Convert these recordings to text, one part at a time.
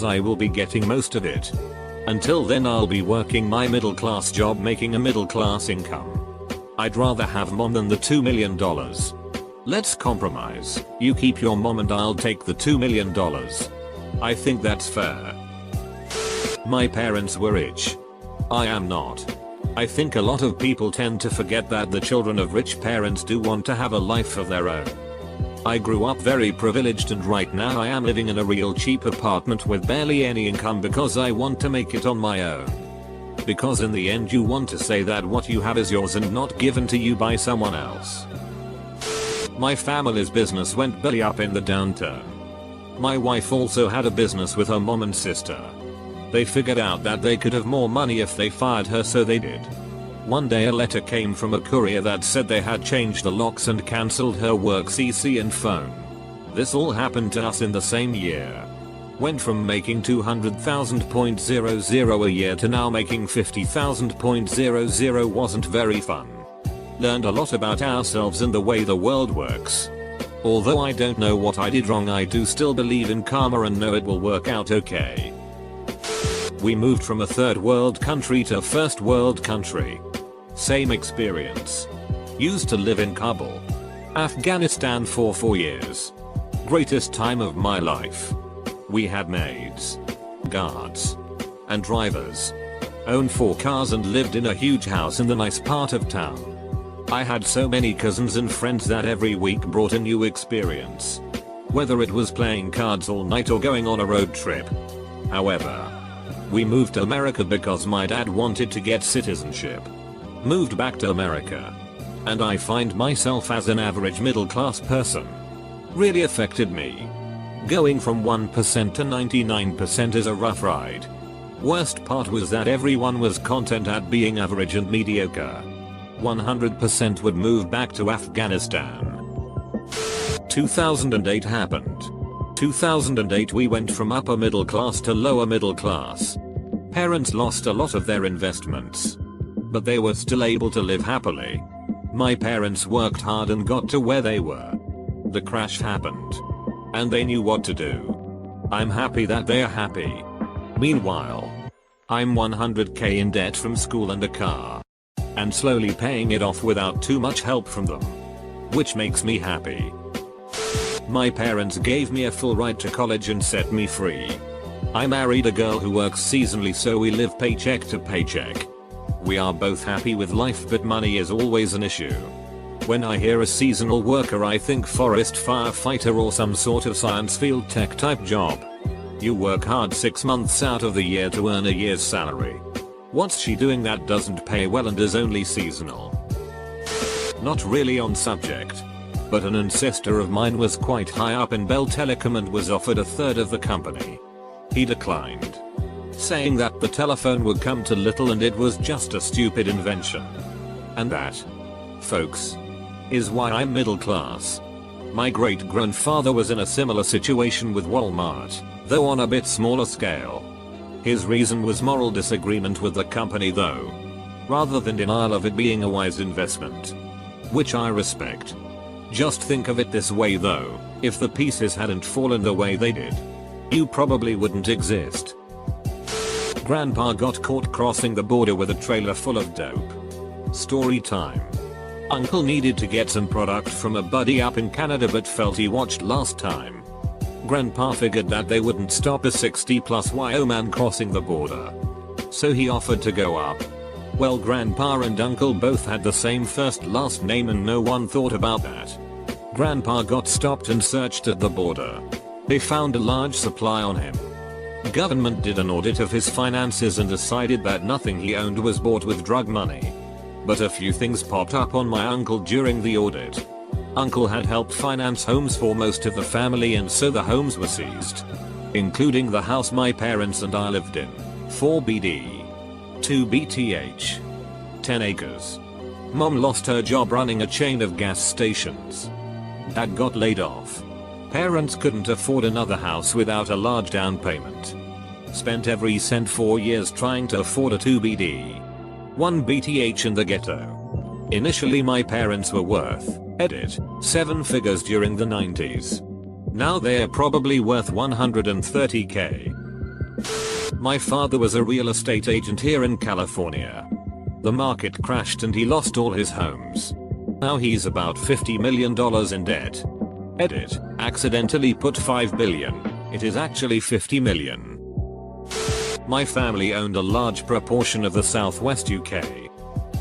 because I will be getting most of it. Until then I'll be working my middle class job making a middle class income. I'd rather have mom than the $2 million. Let's compromise. You keep your mom and I'll take the $2 million. I think that's fair. My parents were rich. I am not. I think a lot of people tend to forget that the children of rich parents do want to have a life of their own. I grew up very privileged and right now I am living in a real cheap apartment with barely any income because I want to make it on my own. Because in the end you want to say that what you have is yours and not given to you by someone else. My family's business went belly up in the downturn. My wife also had a business with her mom and sister. They figured out that they could have more money if they fired her, so they did. One day a letter came from a courier that said they had changed the locks and cancelled her work CC and phone. This all happened to us in the same year. Went from making $200,000.00 a year to now making $50,000.00. Wasn't very fun. Learned a lot about ourselves and the way the world works. Although I don't know what I did wrong, I do still believe in karma and know it will work out okay. We moved from a third world country to a first world country. Same experience. Used to live in Kabul, Afghanistan for 4 years. Greatest time of my life. We had maids, guards, and drivers. Owned 4 cars and lived in a huge house in the nice part of town. I had so many cousins and friends that every week brought a new experience. Whether it was playing cards all night or going on a road trip. However, we moved to America because my dad wanted to get citizenship. Moved back to America. And I find myself as an average middle class person. Really affected me. Going from 1% to 99% is a rough ride. Worst part was that everyone was content at being average and mediocre. 100% would move back to Afghanistan. 2008 happened. 2008 we went from upper middle class to lower middle class. Parents lost a lot of their investments. But they were still able to live happily. My parents worked hard and got to where they were. The crash happened. And they knew what to do. I'm happy that they're happy. Meanwhile, I'm 100k in debt from school and a car. And slowly paying it off without too much help from them. Which makes me happy. My parents gave me a full ride to college and set me free. I married a girl who works seasonally, so we live paycheck to paycheck. We are both happy with life, but money is always an issue. When I hear a seasonal worker I think forest firefighter or some sort of science field tech type job. You work hard 6 months out of the year to earn a year's salary. What's she doing that doesn't pay well and is only seasonal? Not really on subject. But an ancestor of mine was quite high up in Bell Telecom and was offered a third of the company. He declined. Saying that the telephone would come to little and it was just a stupid invention. And that, folks, is why I'm middle class. My great grandfather was in a similar situation with Walmart, though on a bit smaller scale. His reason was moral disagreement with the company though, rather than denial of it being a wise investment. Which I respect. Just think of it this way though, if the pieces hadn't fallen the way they did, you probably wouldn't exist. Grandpa got caught crossing the border with a trailer full of dope. Story time. Uncle needed to get some product from a buddy up in Canada but felt he watched last time. Grandpa figured that they wouldn't stop a 60+ YO man crossing the border. So he offered to go up. Well, Grandpa and Uncle both had the same first last name and no one thought about that. Grandpa got stopped and searched at the border. They found a large supply on him. Government did an audit of his finances and decided that nothing he owned was bought with drug money. But a few things popped up on my uncle during the audit. Uncle had helped finance homes for most of the family and so the homes were seized. Including the house my parents and I lived in. 4 BD. 2 BTH. 10 acres. Mom lost her job running a chain of gas stations. Dad got laid off. Parents couldn't afford another house without a large down payment. Spent every cent 4 years trying to afford a 2 BD. 1 BTH in the ghetto. Initially my parents were worth, edit, 7 figures during the 90s. Now they're probably worth 130k. My father was a real estate agent here in California. The market crashed and he lost all his homes. Now he's about $50 million in debt. Edit, accidentally put 5 billion. It is actually 50 million. My family owned a large proportion of the southwest UK.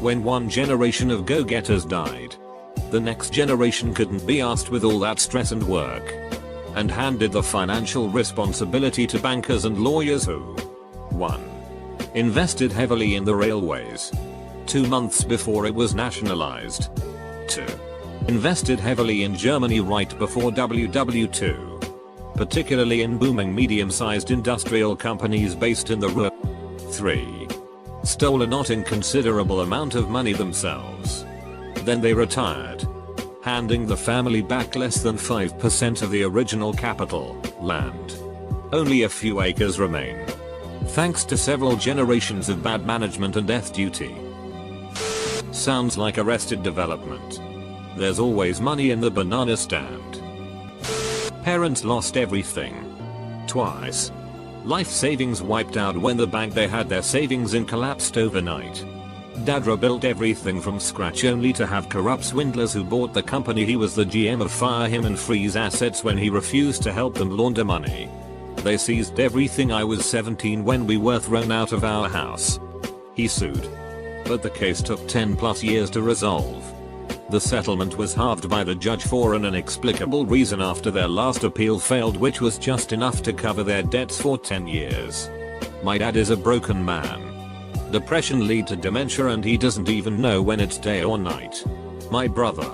When one generation of go-getters died, the next generation couldn't be asked with all that stress and work, and handed the financial responsibility to bankers and lawyers who 1. Invested heavily in the railways 2 months before it was nationalized. 2. Invested heavily in Germany right before WW2, particularly in booming medium-sized industrial companies based in the Ruhr. 3. Stole a not inconsiderable amount of money themselves. Then they retired, handing the family back less than 5% of the original capital, land. Only a few acres remain, thanks to several generations of bad management and death duty. Sounds like Arrested Development. There's always money in the banana stand. Parents lost everything. Twice. Life savings wiped out when the bank they had their savings in collapsed overnight. Dad rebuilt everything from scratch only to have corrupt swindlers who bought the company he was the GM of fire him and freeze assets when he refused to help them launder money. They seized everything. I was 17 when we were thrown out of our house. He sued, but the case took 10+ years to resolve. The settlement was halved by the judge for an inexplicable reason after their last appeal failed, which was just enough to cover their debts for 10 years. My dad is a broken man. Depression lead to dementia and he doesn't even know when it's day or night. My brother,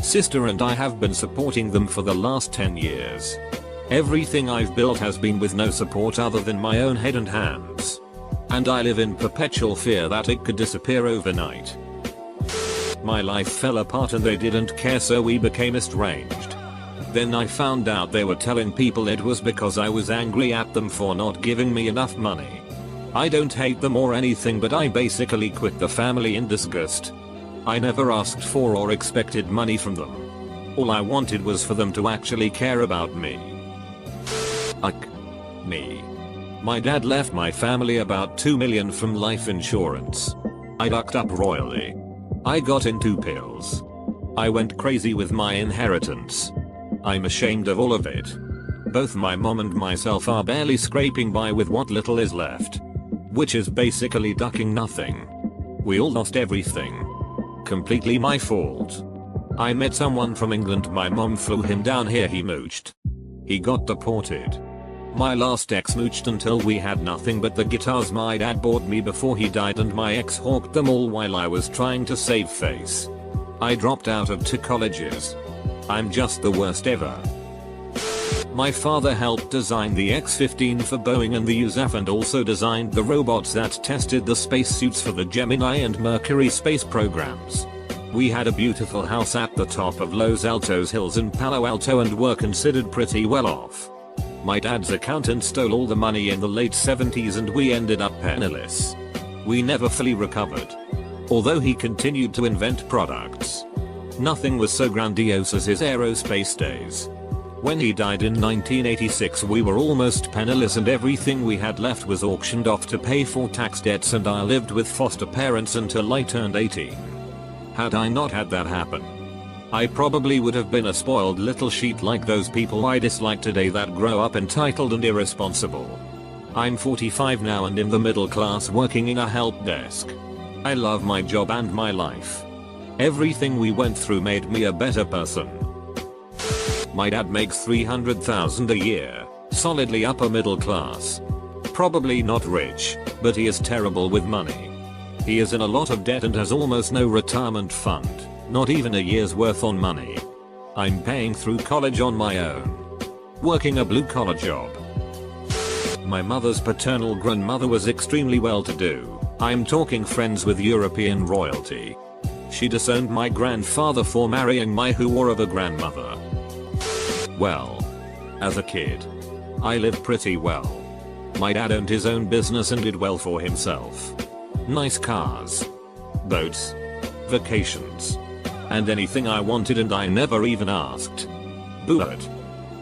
sister and I have been supporting them for the last 10 years. Everything I've built has been with no support other than my own head and hands. And I live in perpetual fear that it could disappear overnight. My life fell apart and they didn't care, so we became estranged. Then I found out they were telling people it was because I was angry at them for not giving me enough money. I don't hate them or anything, but I basically quit the family in disgust. I never asked for or expected money from them. All I wanted was for them to actually care about me. Me. My dad left my family about 2 million from life insurance. I ducked up royally. I got into pills. I went crazy with my inheritance. I'm ashamed of all of it. Both my mom and myself are barely scraping by with what little is left, which is basically ducking nothing. We all lost everything. Completely my fault. I met someone from England, my mom flew him down here, he mooched. He got deported. My last ex mooched until we had nothing but the guitars my dad bought me before he died, and my ex hawked them all while I was trying to save face. I dropped out of 2 colleges. I'm just the worst ever. My father helped design the X-15 for Boeing and the USAF and also designed the robots that tested the spacesuits for the Gemini and Mercury space programs. We had a beautiful house at the top of Los Altos Hills in Palo Alto and were considered pretty well off. My dad's accountant stole all the money in the late 70s and we ended up penniless. We never fully recovered, although he continued to invent products. Nothing was so grandiose as his aerospace days. When he died in 1986 we were almost penniless and everything we had left was auctioned off to pay for tax debts, and I lived with foster parents until I turned 18. Had I not had that happen, I probably would have been a spoiled little sheep like those people I dislike today that grow up entitled and irresponsible. I'm 45 now and in the middle class working in a help desk. I love my job and my life. Everything we went through made me a better person. My dad makes $300,000 a year, solidly upper middle class. Probably not rich, but he is terrible with money. He is in a lot of debt and has almost no retirement fund, not even a year's worth on money. I'm paying through college on my own, working a blue-collar job. My mother's paternal grandmother was extremely well-to-do. I'm talking friends with European royalty. She disowned my grandfather for marrying my whore of a grandmother. Well, as a kid, I lived pretty well. My dad owned his own business and did well for himself. Nice cars, boats, vacations, and anything I wanted, and I never even asked. But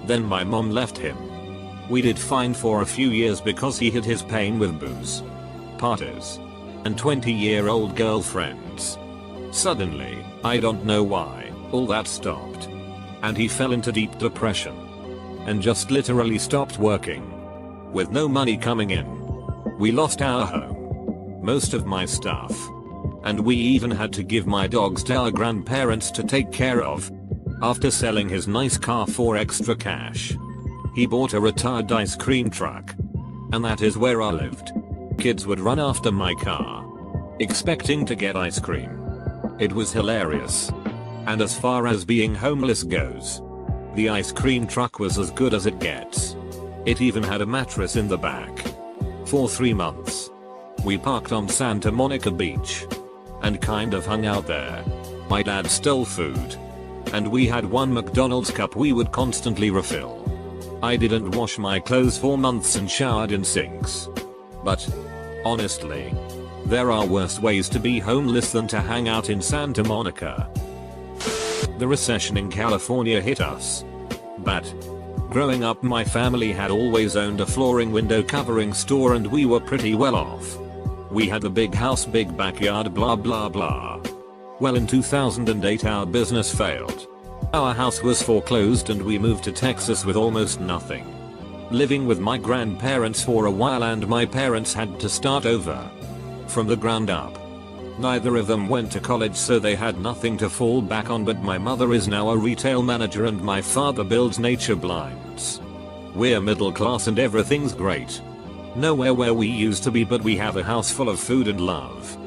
then my mom left him. We did fine for a few years because he hid his pain with booze, parties, and 20-year-old girlfriends. Suddenly, I don't know why, all that stopped. And he fell into deep depression. And just literally stopped working. With no money coming in. We lost our home. Most of my stuff. And we even had to give my dogs to our grandparents to take care of. After selling his nice car for extra cash. He bought a retired ice cream truck. And that is where I lived. Kids would run after my car. Expecting to get ice cream. It was hilarious. And as far as being homeless goes, the ice cream truck was as good as it gets. It even had a mattress in the back. For 3 months. We parked on Santa Monica Beach. And kind of hung out there. My dad stole food. And we had one McDonald's cup we would constantly refill. I didn't wash my clothes for months and showered in sinks. But, honestly, there are worse ways to be homeless than to hang out in Santa Monica. The recession in California hit us. But, growing up my family had always owned a flooring window covering store and we were pretty well off. We had a big house, big backyard, blah blah blah. Well, in 2008 our business failed. Our house was foreclosed and we moved to Texas with almost nothing. Living with my grandparents for a while and my parents had to start over. From the ground up. Neither of them went to college so they had nothing to fall back on, but my mother is now a retail manager and my father builds nature blinds. We're middle class and everything's great. Nowhere where we used to be, but we have a house full of food and love.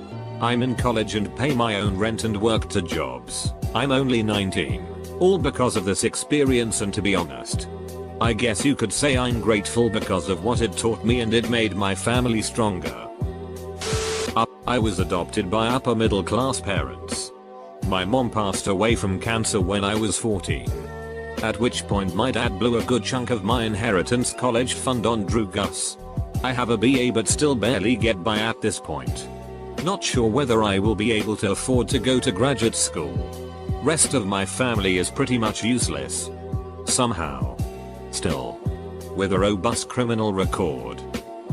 I'm in college and pay my own rent and work 2 jobs. I'm only 19. All because of this experience, and to be honest, I guess you could say I'm grateful because of what it taught me and it made my family stronger. I was adopted by upper middle class parents. My mom passed away from cancer when I was 14. At which point my dad blew a good chunk of my inheritance college fund on Drew Gus. I have a BA but still barely get by at this point. Not sure whether I will be able to afford to go to graduate school. Rest of my family is pretty much useless. Somehow. Still. With a robust criminal record.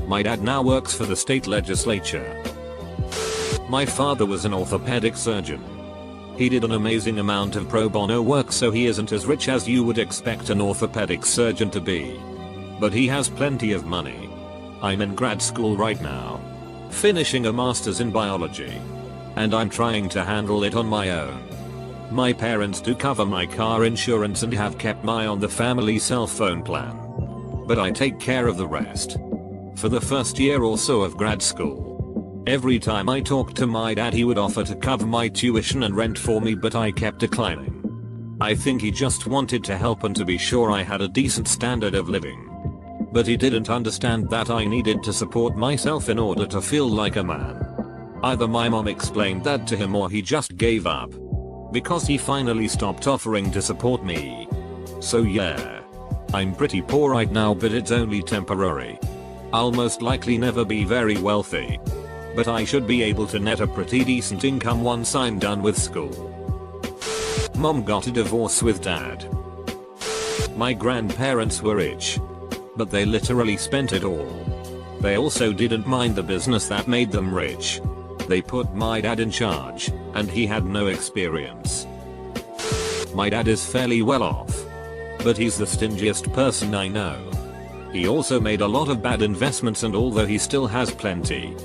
My dad now works for the state legislature. My father was an orthopedic surgeon. He did an amazing amount of pro bono work, so he isn't as rich as you would expect an orthopedic surgeon to be. But he has plenty of money. I'm in grad school right now. Finishing a master's in biology. And I'm trying to handle it on my own. My parents do cover my car insurance and have kept my eye on the family cell phone plan. But I take care of the rest. For the first year or so of grad school. Every time I talked to my dad he would offer to cover my tuition and rent for me, but I kept declining. I think he just wanted to help and to be sure I had a decent standard of living. But he didn't understand that I needed to support myself in order to feel like a man. Either my mom explained that to him or he just gave up. Because he finally stopped offering to support me. So yeah. I'm pretty poor right now, but it's only temporary. I'll most likely never be very wealthy. But I should be able to net a pretty decent income once I'm done with school. Mom got a divorce with dad. My grandparents were rich. But they literally spent it all. They also didn't mind the business that made them rich. They put my dad in charge, and he had no experience. My dad is fairly well off. But he's the stingiest person I know. He also made a lot of bad investments, and although he still has plenty,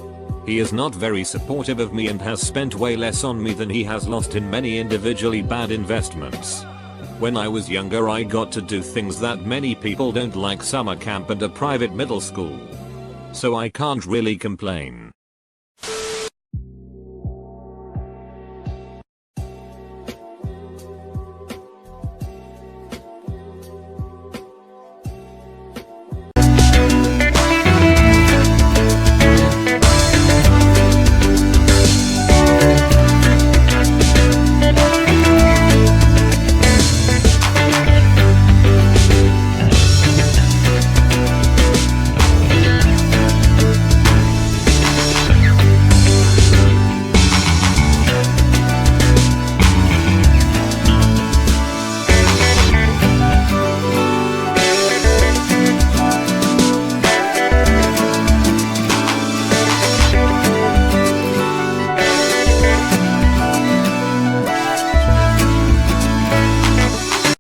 he is not very supportive of me and has spent way less on me than he has lost in many individually bad investments. When I was younger I got to do things that many people don't, like summer camp and a private middle school. So I can't really complain.